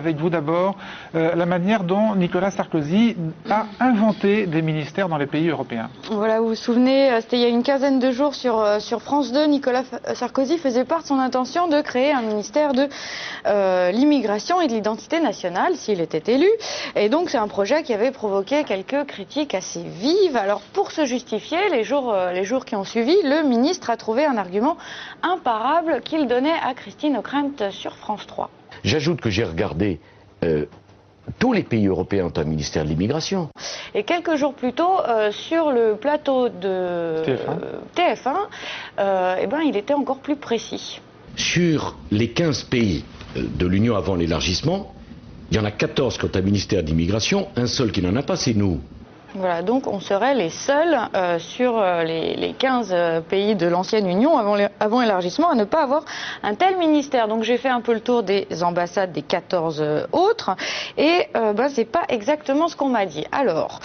Avec vous d'abord, la manière dont Nicolas Sarkozy a inventé des ministères dans les pays européens. Voilà, vous vous souvenez, c'était il y a une quinzaine de jours sur France 2, Nicolas Sarkozy faisait part de son intention de créer un ministère de l'immigration et de l'identité nationale s'il était élu. Et donc c'est un projet qui avait provoqué quelques critiques assez vives. Alors pour se justifier, les jours qui ont suivi, le ministre a trouvé un argument imparable qu'il donnait à Christine Ockrent sur France 3. J'ajoute que j'ai regardé, tous les pays européens ont un ministère de l'immigration. Et quelques jours plus tôt, sur le plateau de TF1, il était encore plus précis. Sur les 15 pays de l'Union avant l'élargissement, il y en a 14 qui ont un ministère de l'immigration, un seul qui n'en a pas, c'est nous. Voilà, donc on serait les seuls sur les 15 pays de l'ancienne Union avant l'élargissement à ne pas avoir un tel ministère. Donc j'ai fait un peu le tour des ambassades des 14 autres et c'est pas exactement ce qu'on m'a dit. Alors,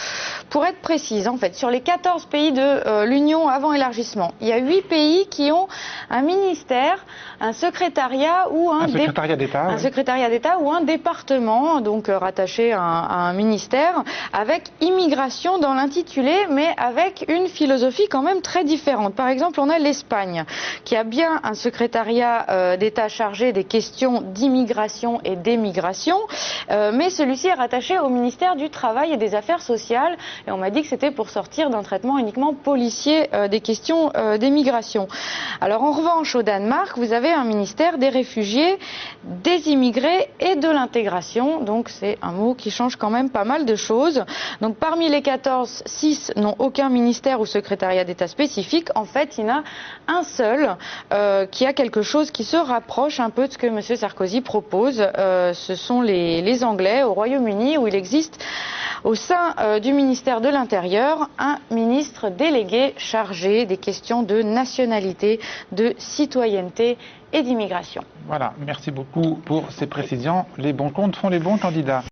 pour être précise, en fait, sur les 14 pays de l'Union avant élargissement, il y a 8 pays qui ont un ministère, un secrétariat ou un secrétariat d'État ou un département, donc rattaché à un ministère, avec immigration dans l'intitulé, mais avec une philosophie quand même très différente. Par exemple, on a l'Espagne, qui a bien un secrétariat d'État chargé des questions d'immigration et d'émigration, mais celui-ci est rattaché au ministère du Travail et des Affaires sociales, et on m'a dit que c'était pour sortir d'un traitement uniquement policier des questions d'émigration. Alors en revanche, au Danemark, vous avez un ministère des réfugiés, des immigrés et de l'intégration, donc c'est un mot qui change quand même pas mal de choses. Donc parmi les 14, 6 n'ont aucun ministère ou secrétariat d'État spécifique. En fait, il y en a un seul qui a quelque chose qui se rapproche un peu de ce que M. Sarkozy propose. Ce sont les Anglais au Royaume-Uni, où il existe au sein du ministère de l'Intérieur un ministre délégué chargé des questions de nationalité, de citoyenneté et d'immigration. Voilà, merci beaucoup pour ces précisions. Les bons comptes font les bons candidats.